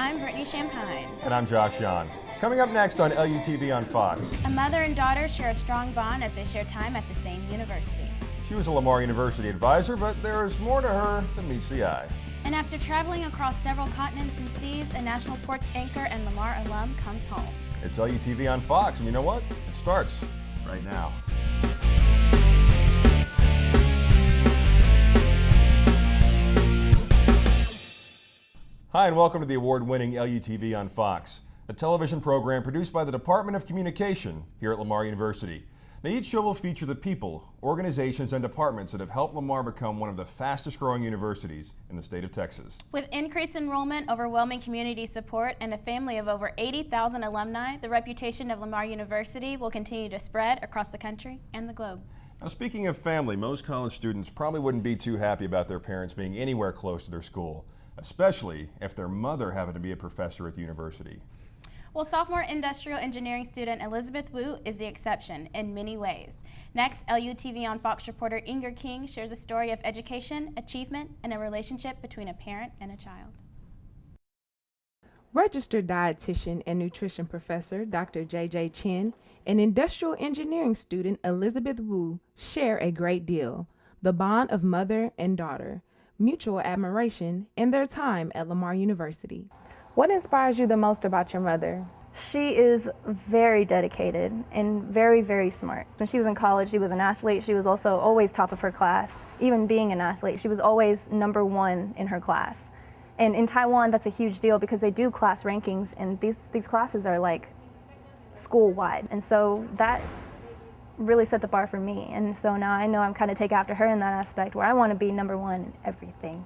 I'm Brittnay Champine. And I'm Josh Yawn. Coming up next on LUTV on Fox. A mother and daughter share a strong bond as they share time at the same university. She was a Lamar University advisor, but there is more to her than meets the eye. And after traveling across several continents and seas, a national sports anchor and Lamar alum comes home. It's LUTV on Fox, and you know what? It starts right now. Hi, and welcome to the award-winning LUTV on Fox, a television program produced by the Department of Communication here at Lamar University. Now, each show will feature the people, organizations, and departments that have helped Lamar become one of the fastest-growing universities in the state of Texas. With increased enrollment, overwhelming community support, and a family of over 80,000 alumni, the reputation of Lamar University will continue to spread across the country and the globe. Now, speaking of family, most college students probably wouldn't be too happy about their parents being anywhere close to their school, especially if their mother happened to be a professor at the university. Well, sophomore industrial engineering student Elizabeth Wu is the exception in many ways. Next, LUTV on Fox reporter Enger King shares a story of education, achievement, and a relationship between a parent and a child. Registered dietitian and nutrition professor Dr. J.J. Chen and industrial engineering student Elizabeth Wu share a great deal, the bond of mother and daughter, mutual admiration, and their time at Lamar University. What inspires you the most about your mother? She is very dedicated and very, very smart. When she was in college, she was an athlete. She was also always top of her class. Even being an athlete, she was always #1 in her class. And in Taiwan, that's a huge deal because they do class rankings, and these classes are like school-wide. And so that really set the bar for me. And so now I know I'm kind of take after her in that aspect where I want to be #1 in everything.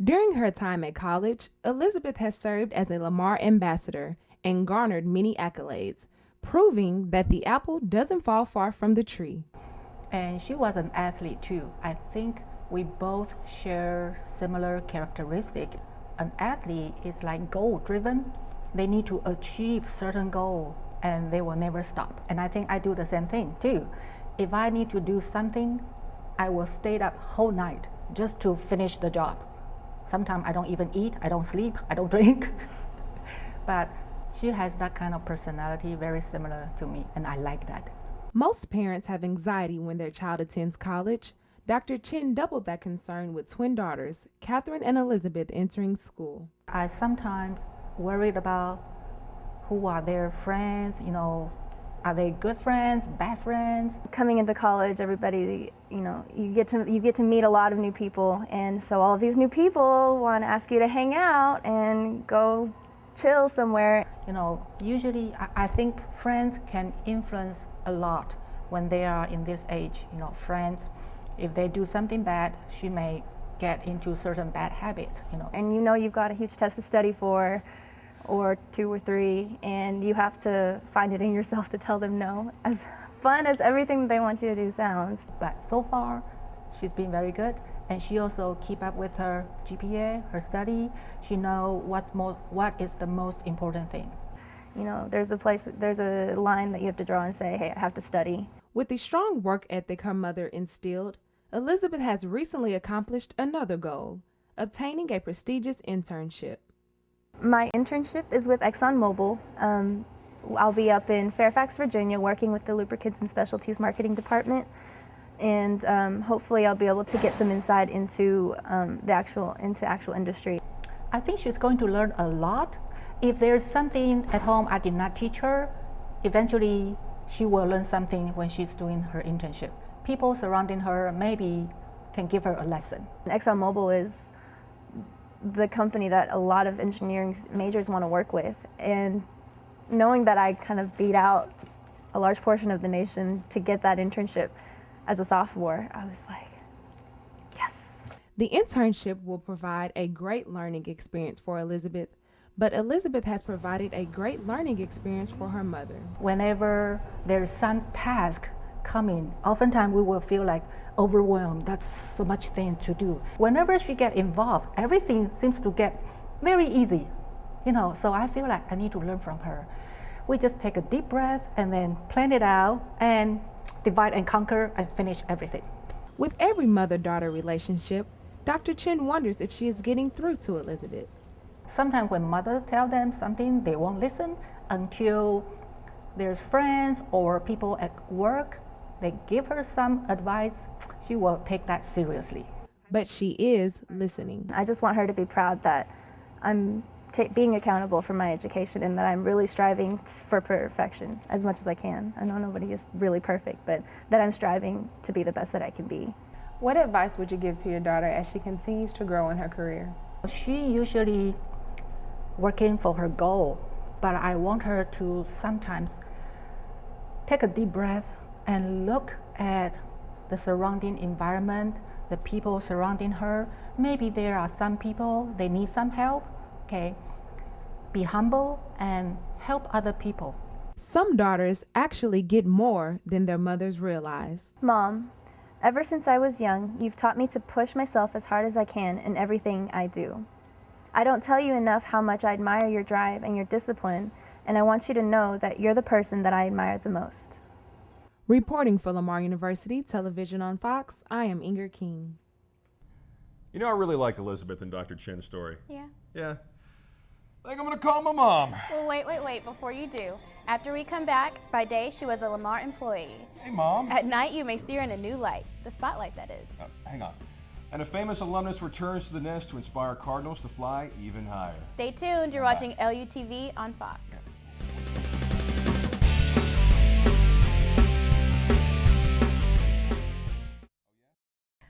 During her time at college, Elizabeth has served as a Lamar ambassador and garnered many accolades, proving that the apple doesn't fall far from the tree. And she was an athlete too. I think we both share similar characteristics. An athlete is like goal-driven. They need to achieve certain goal and they will never stop. And I think I do the same thing too. If I need to do something, I will stay up whole night just to finish the job. Sometimes I don't even eat, I don't sleep, I don't drink. But she has that kind of personality very similar to me, and I like that. Most parents have anxiety when their child attends college. Dr. Chen doubled that concern with twin daughters, Catherine and Elizabeth, entering school. I sometimes worried about who are their friends, are they good friends, bad friends? Coming into college, everybody, you get to meet a lot of new people, and so all of these new people want to ask you to hang out and go chill somewhere. Usually I think friends can influence a lot when they are in this age. Friends, if they do something bad, she may get into certain bad habits. And you've got a huge test to study for, or 2 or 3, and you have to find it in yourself to tell them no, as fun as everything they want you to do sounds. But so far, she's been very good, and she also keep up with her GPA, her study. She know what is the most important thing. There's a line that you have to draw and say, hey, I have to study. With the strong work ethic her mother instilled, Elizabeth has recently accomplished another goal, obtaining a prestigious internship. My internship is with ExxonMobil. I'll be up in Fairfax, Virginia, working with the Lubricants and Specialties Marketing Department, and hopefully I'll be able to get some insight into actual industry. I think she's going to learn a lot. If there's something at home I did not teach her, eventually she will learn something when she's doing her internship. People surrounding her maybe can give her a lesson. ExxonMobil is the company that a lot of engineering majors want to work with, and knowing that I kind of beat out a large portion of the nation to get that internship as a sophomore, I was like, yes. The internship will provide a great learning experience for Elizabeth, but Elizabeth has provided a great learning experience for her mother. Whenever there's some task coming, oftentimes we will feel like overwhelmed. That's so much thing to do. Whenever she get involved, everything seems to get very easy, so I feel like I need to learn from her. We just take a deep breath and then plan it out and divide and conquer and finish everything. With every mother-daughter relationship, Dr. Chen wonders if she is getting through to Elizabeth. Sometimes when mother tell them something, they won't listen until there's friends or people at work. They give her some advice. She will take that seriously. But she is listening. I just want her to be proud that I'm being accountable for my education and that I'm really striving for perfection as much as I can. I know nobody is really perfect, but that I'm striving to be the best that I can be. What advice would you give to your daughter as she continues to grow in her career? She usually working for her goal, but I want her to sometimes take a deep breath and look at the surrounding environment, the people surrounding her. Maybe there are some people, they need some help, okay? Be humble and help other people. Some daughters actually get more than their mothers realize. Mom, ever since I was young, you've taught me to push myself as hard as I can in everything I do. I don't tell you enough how much I admire your drive and your discipline, and I want you to know that you're the person that I admire the most. Reporting for Lamar University Television on Fox, I am Enger King. You know, I really like Elizabeth and Dr. Chen's story. Yeah. Yeah. I think I'm going to call my mom. Well, wait, before you do. After we come back, by day she was a Lamar employee. Hey, Mom. At night you may see her in a new light, the spotlight that is. Hang on. And a famous alumnus returns to the nest to inspire Cardinals to fly even higher. Stay tuned, you're watching LUTV on Fox. Yeah.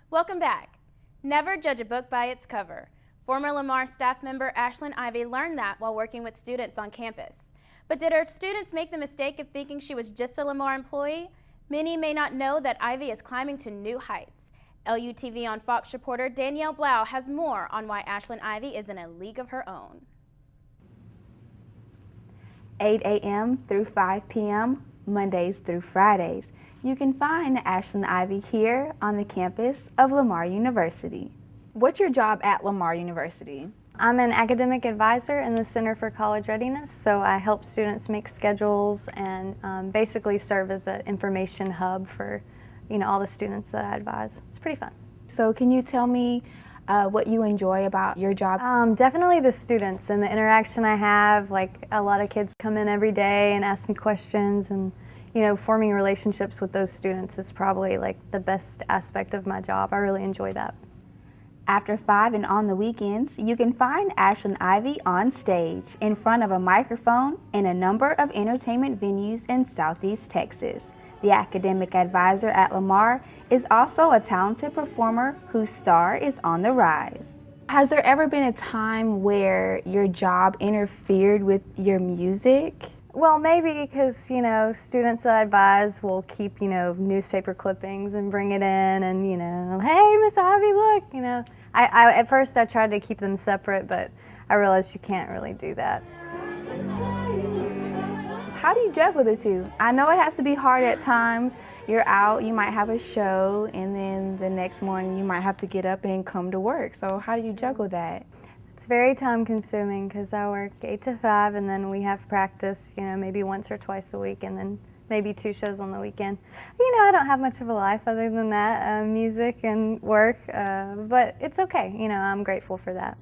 Welcome back. Never judge a book by its cover. Former Lamar staff member Ashlynn Ivy learned that while working with students on campus. But did her students make the mistake of thinking she was just a Lamar employee? Many may not know that Ivy is climbing to new heights. LUTV on Fox reporter Danyell Blough has more on why Ashlynn Ivy is in a league of her own. 8 a.m. through 5 p.m., Mondays through Fridays. You can find Ashlynn Ivy here on the campus of Lamar University. What's your job at Lamar University? I'm an academic advisor in the Center for College Readiness, so I help students make schedules and basically serve as an information hub for all the students that I advise. It's pretty fun. So can you tell me what you enjoy about your job? Definitely the students and the interaction I have. Like, a lot of kids come in every day and ask me questions, and forming relationships with those students is probably like the best aspect of my job. I really enjoy that. After 5 and on the weekends, you can find Ashlynn Ivy on stage in front of a microphone in a number of entertainment venues in Southeast Texas. The academic advisor at Lamar is also a talented performer whose star is on the rise. Has there ever been a time where your job interfered with your music? Well, maybe because, students that I advise will keep, newspaper clippings and bring it in and, hey, Miss Ivy, look, I at first I tried to keep them separate, but I realized you can't really do that. How do you juggle the two? I know it has to be hard at times. You're out, you might have a show, and then the next morning you might have to get up and come to work. So how do you juggle that? It's very time consuming because I work 8 to 5 and then we have practice, maybe once or twice a week and then maybe 2 shows on the weekend. I don't have much of a life other than that, music and work, but it's okay. I'm grateful for that.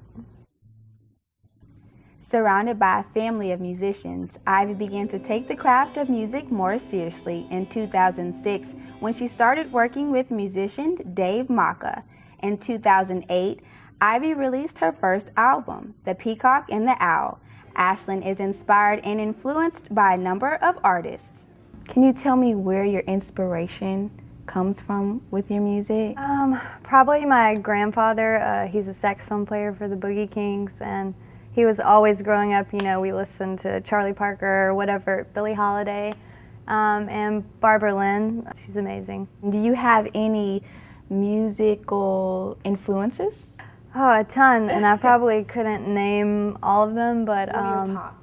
Surrounded by a family of musicians, Ivy began to take the craft of music more seriously in 2006 when she started working with musician Dave Maka. In 2008, Ivy released her first album, The Peacock and the Owl. Ashlynn is inspired and influenced by a number of artists. Can you tell me where your inspiration comes from with your music? Probably my grandfather. He's a saxophone player for the Boogie Kings, and he was always growing up, we listened to Charlie Parker or whatever, Billie Holiday, and Barbara Lynn. She's amazing. Do you have any musical influences? Oh, a ton, and I probably couldn't name all of them, but Your top.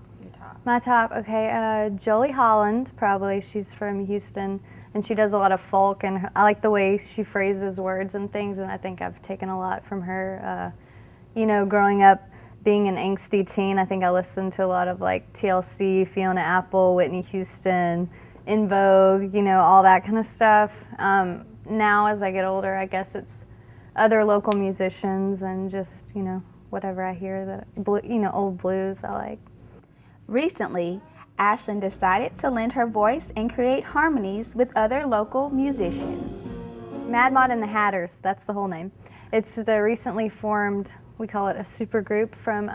My top, okay, Jolie Holland, probably. She's from Houston, and she does a lot of folk, and I like the way she phrases words and things, and I think I've taken a lot from her. Growing up, being an angsty teen, I think I listened to a lot of like TLC, Fiona Apple, Whitney Houston, In Vogue, all that kind of stuff. Now, as I get older, I guess it's other local musicians and just, whatever I hear that, old blues I like. Recently, Ashlynn decided to lend her voice and create harmonies with other local musicians. Mad Mod and the Hatters, that's the whole name. It's the recently formed, we call it a super group from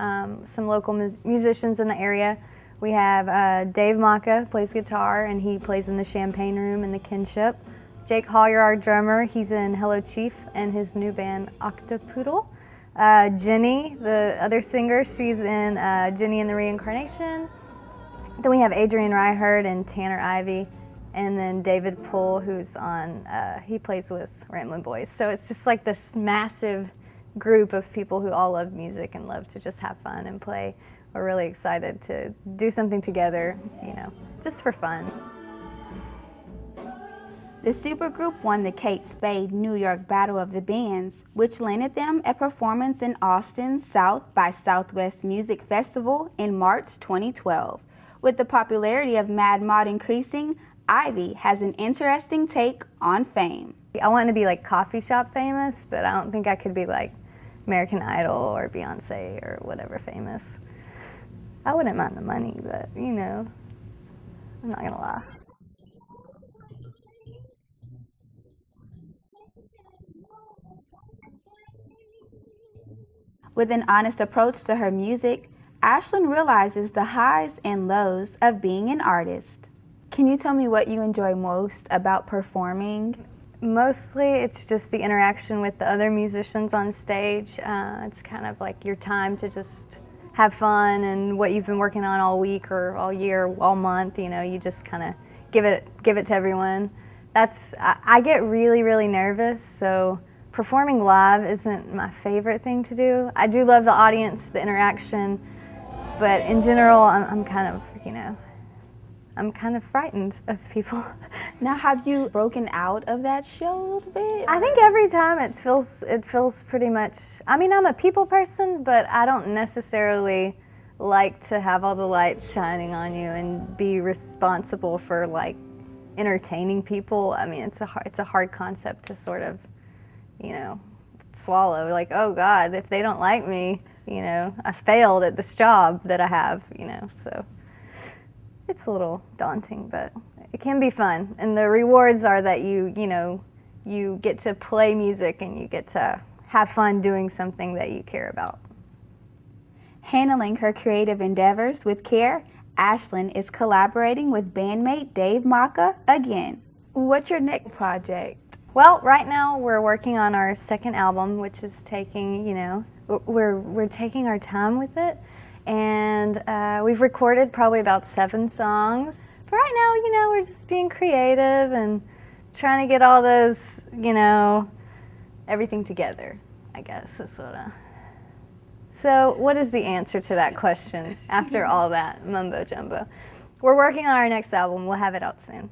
some local musicians in the area. We have Dave Maka plays guitar, and he plays in the Champine room in the Kinship. Jake Hollier, our drummer, he's in Hello Chief and his new band Octopoodle. Jenny, the other singer, she's in Jenny and the Reincarnation. Then we have Adrian Reihert and Tanner Ivy, and then David Poole, who's on, he plays with Ramblin' Boys. So it's just like this massive group of people who all love music and love to just have fun and play. We're really excited to do something together, just for fun. The supergroup won the Kate Spade New York Battle of the Bands, which landed them a performance in Austin's South by Southwest Music Festival in March 2012. With the popularity of Mad Mod increasing, Ivy has an interesting take on fame. I want to be like coffee shop famous, but I don't think I could be like American Idol or Beyonce or whatever famous. I wouldn't mind the money, but I'm not gonna lie. With an honest approach to her music, Ashlynn realizes the highs and lows of being an artist. Can you tell me what you enjoy most about performing? Mostly it's just the interaction with the other musicians on stage. It's kind of like your time to just have fun, and what you've been working on all week or all year, all month, you just kind of give it to everyone. I get really, really nervous, so performing live isn't my favorite thing to do. I do love the audience, the interaction, but in general, I'm kind of frightened of people. Now, have you broken out of that show a little bit? I think every time it feels pretty much, I'm a people person, but I don't necessarily like to have all the lights shining on you and be responsible for like entertaining people. It's a hard concept to sort of, swallow. Like, oh God, if they don't like me, I failed at this job that I have, so. It's a little daunting, but it can be fun. And the rewards are that you get to play music and you get to have fun doing something that you care about. Handling her creative endeavors with care, Ashlynn is collaborating with bandmate Dave Maka again. What's your next project? Well, right now we're working on our second album, which is taking, we're taking our time with it. And we've recorded probably about 7 songs. But right now, we're just being creative and trying to get all those, everything together, I guess. So what is the answer to that question after all that mumbo jumbo? We're working on our next album. We'll have it out soon.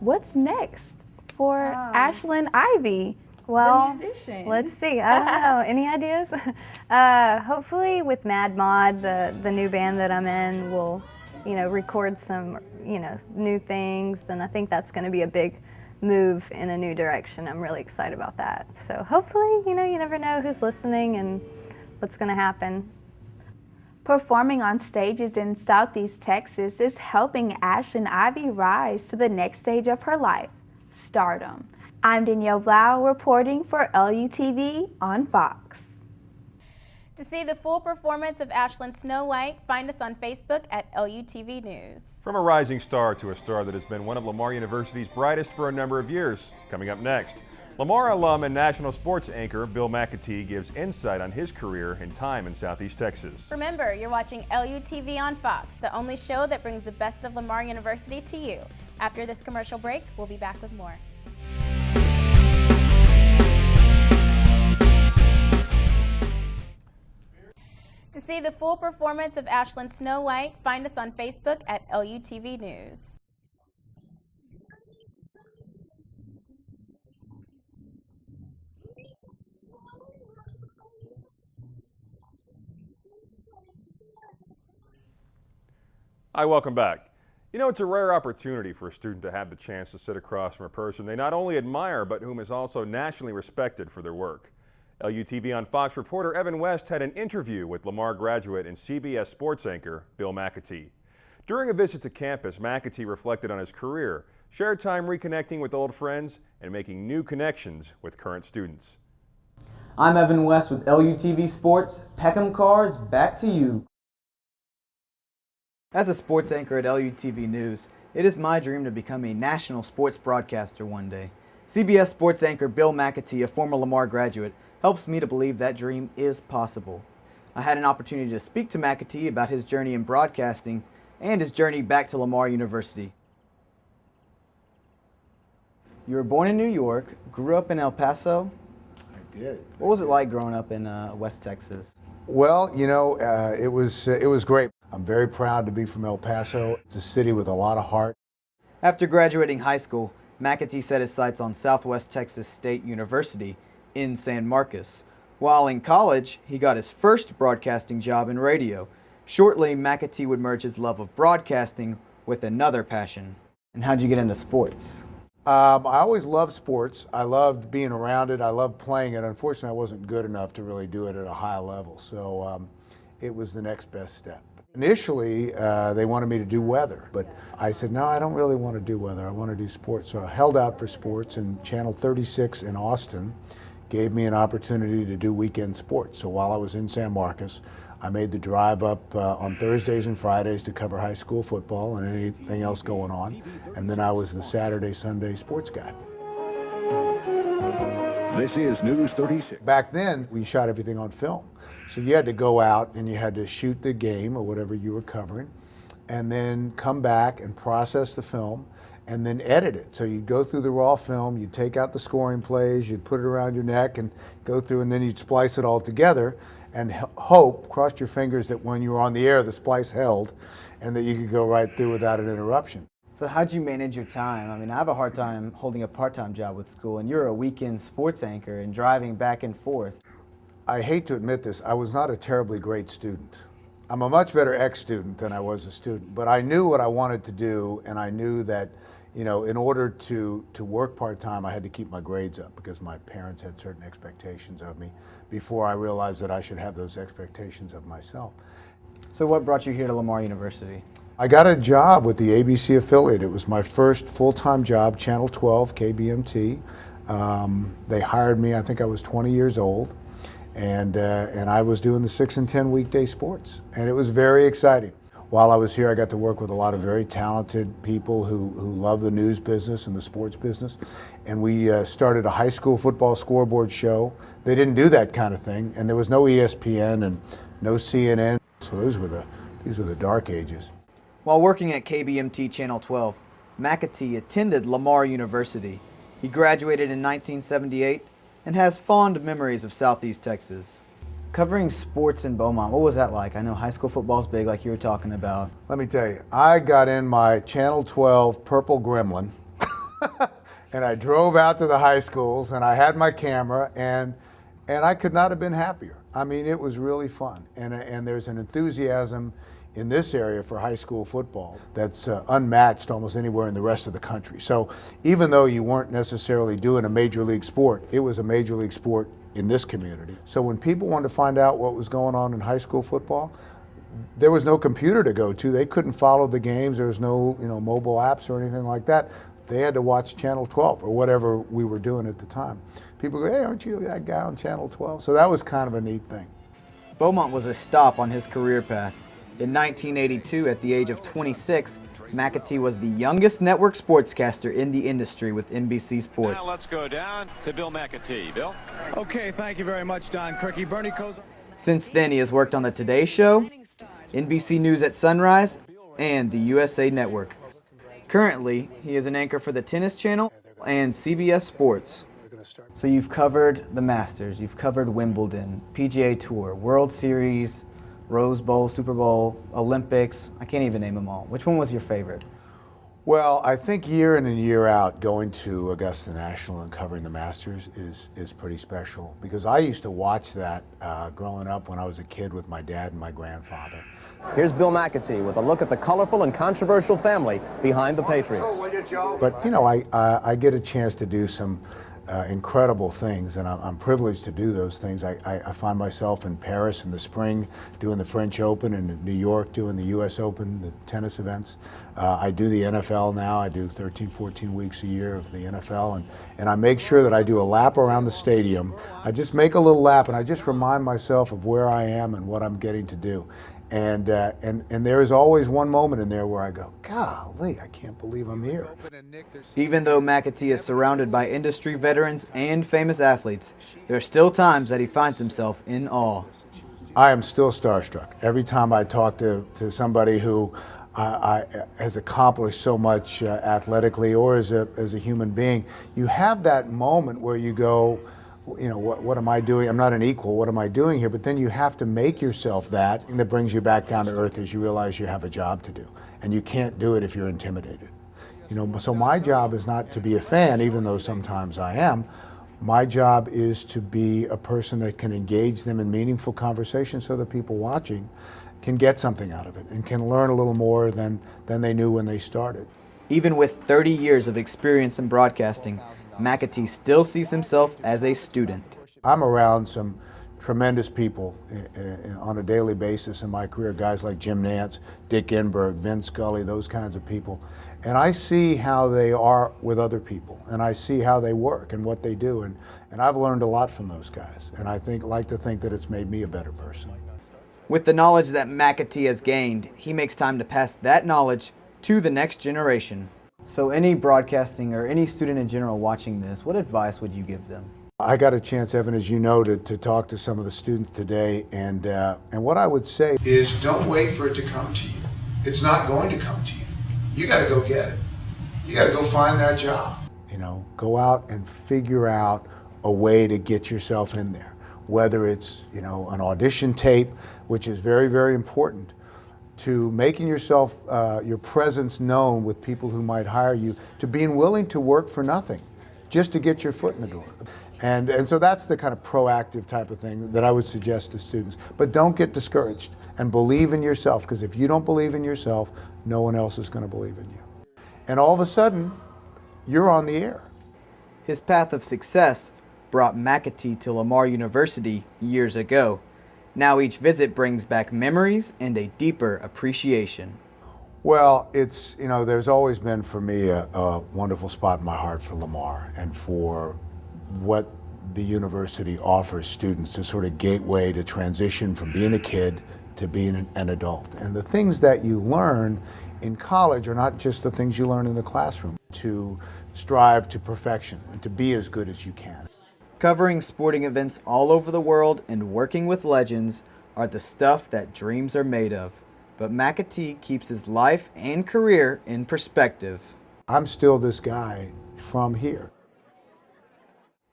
What's next for Ashlynn Ivy? Well, the musician. Let's see. I don't know. Any ideas? Hopefully with Mad Mod, the new band that I'm in, we'll, record some, new things. And I think that's going to be a big move in a new direction. I'm really excited about that. So hopefully, you never know who's listening and what's going to happen. Performing on stages in Southeast Texas is helping Ashlynn Ivy rise to the next stage of her life, stardom. I'm Danyell Blough reporting for LUTV on Fox. To see the full performance of Ashlynn Snow White, find us on Facebook at LUTV News. From a rising star to a star that has been one of Lamar University's brightest for a number of years. Coming up next, Lamar alum and national sports anchor Bill Macatee gives insight on his career and time in Southeast Texas. Remember, you're watching LUTV on Fox, the only show that brings the best of Lamar University to you. After this commercial break, we'll be back with more. To see the full performance of Ashlynn Snow White, find us on Facebook at LUTV News. Hi, welcome back. It's a rare opportunity for a student to have the chance to sit across from a person they not only admire, but whom is also nationally respected for their work. LUTV on Fox reporter Evan West had an interview with Lamar graduate and CBS sports anchor Bill Macatee. During a visit to campus, Macatee reflected on his career, shared time reconnecting with old friends, and making new connections with current students. I'm Evan West with LUTV Sports. Peckham Cards, back to you. As a sports anchor at LUTV News, it is my dream to become a national sports broadcaster one day. CBS sports anchor Bill Macatee, a former Lamar graduate, helps me to believe that dream is possible. I had an opportunity to speak to Macatee about his journey in broadcasting and his journey back to Lamar University. You were born in New York, grew up in El Paso. I did. What was it like growing up in West Texas? Well, you know, it was great. I'm very proud to be from El Paso. It's a city with a lot of heart. After graduating high school, Macatee set his sights on Southwest Texas State University in San Marcos. While in college, he got his first broadcasting job in radio. Shortly, Macatee would merge his love of broadcasting with another passion. And how'd you get into sports? I always loved sports. I loved being around it. I loved playing it. Unfortunately, I wasn't good enough to really do it at a high level, so it was the next best step. Initially, they wanted me to do weather, but I said, no, I don't really want to do weather. I want to do sports. So I held out for sports, and Channel 36 in Austin gave me an opportunity to do weekend sports. So while I was in San Marcos, I made the drive up on Thursdays and Fridays to cover high school football and anything else going on. And then I was the Saturday, Sunday sports guy. This is News 36. Back then, we shot everything on film. So you had to go out and you had to shoot the game or whatever you were covering, and then come back and process the film and then edit it. So you'd go through the raw film, you'd take out the scoring plays, you'd put it around your neck and go through, and then you'd splice it all together and hope, cross your fingers that when you were on the air, the splice held and that you could go right through without an interruption. So how'd you manage your time? I mean, I have a hard time holding a part-time job with school, and you're a weekend sports anchor and driving back and forth. I hate to admit this, I was not a terribly great student. I'm a much better ex-student than I was a student, but I knew what I wanted to do, and I knew that, you know, in order to work part-time, I had to keep my grades up because my parents had certain expectations of me before I realized that I should have those expectations of myself. So what brought you here to Lamar University? I got a job with the ABC affiliate. It was my first full-time job, Channel 12, KBMT. They hired me, I think I was 20 years old, and I was doing the 6 and 10 weekday sports, and it was very exciting. While I was here, I got to work with a lot of very talented people who love the news business and the sports business, and we started a high school football scoreboard show. They didn't do that kind of thing, and there was no ESPN and no CNN, so these were the dark ages. While working at KBMT Channel 12, Macatee attended Lamar University. He graduated in 1978 and has fond memories of Southeast Texas. Covering sports in Beaumont, what was that like? I know high school football's big, like you were talking about. Let me tell you, I got in my Channel 12 purple Gremlin and I drove out to the high schools and I had my camera and I could not have been happier. I mean, it was really fun, and there's an enthusiasm in this area for high school football that's unmatched almost anywhere in the rest of the country. So even though you weren't necessarily doing a major league sport, it was a major league sport in this community. So when people wanted to find out what was going on in high school football, there was no computer to go to. They couldn't follow the games. There was no, mobile apps or anything like that. They had to watch Channel 12 or whatever we were doing at the time. People go, hey, aren't you that guy on Channel 12? So that was kind of a neat thing. Beaumont was a stop on his career path. In 1982, at the age of 26, Macatee was the youngest network sportscaster in the industry with NBC Sports. Now let's go down to Bill Macatee. Bill? Okay, thank you very much, Don Cricky. Bernie Kosar. Since then, he has worked on the Today Show, NBC News at Sunrise, and the USA Network. Currently, he is an anchor for the Tennis Channel and CBS Sports. So you've covered the Masters, you've covered Wimbledon, PGA Tour, World Series, Rose Bowl, Super Bowl, Olympics. I can't even name them all. Which one was your favorite? Well, I think year in and year out, going to Augusta National and covering the Masters is pretty special, because I used to watch that growing up when I was a kid with my dad and my grandfather. Here's Bill Macatee with a look at the colorful and controversial family behind the Patriots. But, I get a chance to do some incredible things, and I'm privileged to do those things. I find myself in Paris in the spring doing the French Open, and in New York doing the US Open, the tennis events. I do the NFL now. I do 13, 14 weeks a year of the NFL, and I make sure that I do a lap around the stadium. I just make a little lap, and I just remind myself of where I am and what I'm getting to do. And there is always one moment in there where I go, golly, I can't believe I'm here. Even though Macatee is surrounded by industry veterans and famous athletes, there are still times that he finds himself in awe. I am still starstruck. Every time I talk to somebody who has accomplished so much athletically or as a human being, you have that moment where you go, you know, what am I doing? I'm not an equal. What am I doing here? But then you have to make yourself that. And that brings you back down to earth as you realize you have a job to do. And you can't do it if you're intimidated. You know, so my job is not to be a fan, even though sometimes I am. My job is to be a person that can engage them in meaningful conversation so that people watching can get something out of it and can learn a little more than they knew when they started. Even with 30 years of experience in broadcasting, Macatee still sees himself as a student. I'm around some tremendous people on a daily basis in my career, guys like Jim Nantz, Dick Enberg, Vin Scully, those kinds of people. And I see how they are with other people, and I see how they work and what they do, and I've learned a lot from those guys, and I like to think that it's made me a better person. With the knowledge that Macatee has gained, he makes time to pass that knowledge to the next generation. So any broadcasting or any student in general watching this, what advice would you give them? I got a chance, Evan, as you know, to talk to some of the students today, and what I would say is don't wait for it to come to you. It's not going to come to you. You got to go get it. You got to go find that job. You know, go out and figure out a way to get yourself in there, whether it's, you know, an audition tape, which is very, very important, to making yourself, your presence known with people who might hire you, to being willing to work for nothing, just to get your foot in the door. And so that's the kind of proactive type of thing that I would suggest to students. But don't get discouraged and believe in yourself, because if you don't believe in yourself, no one else is going to believe in you. And all of a sudden, you're on the air. His path of success brought Macatee to Lamar University years ago. Now each visit brings back memories and a deeper appreciation. Well, it's, you know, there's always been for me a wonderful spot in my heart for Lamar and for what the university offers students, a sort of gateway to transition from being a kid to being an adult. And the things that you learn in college are not just the things you learn in the classroom, to strive to perfection and to be as good as you can. Covering sporting events all over the world and working with legends are the stuff that dreams are made of. But Macatee keeps his life and career in perspective. I'm still this guy from here.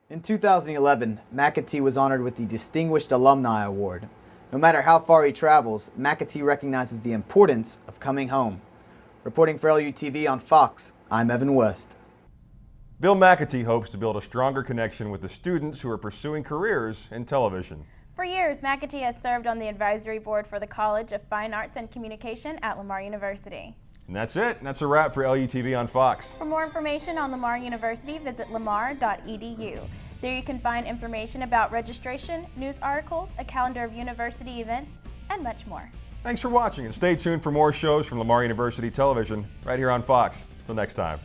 In 2011, Macatee was honored with the Distinguished Alumni Award. No matter how far he travels, Macatee recognizes the importance of coming home. Reporting for LUTV on Fox, I'm Evan West. Bill Macatee hopes to build a stronger connection with the students who are pursuing careers in television. For years, Macatee has served on the advisory board for the College of Fine Arts and Communication at Lamar University. And that's it. That's a wrap for LUTV on Fox. For more information on Lamar University, visit lamar.edu. There you can find information about registration, news articles, a calendar of university events, and much more. Thanks for watching, and stay tuned for more shows from Lamar University Television right here on Fox. Till next time.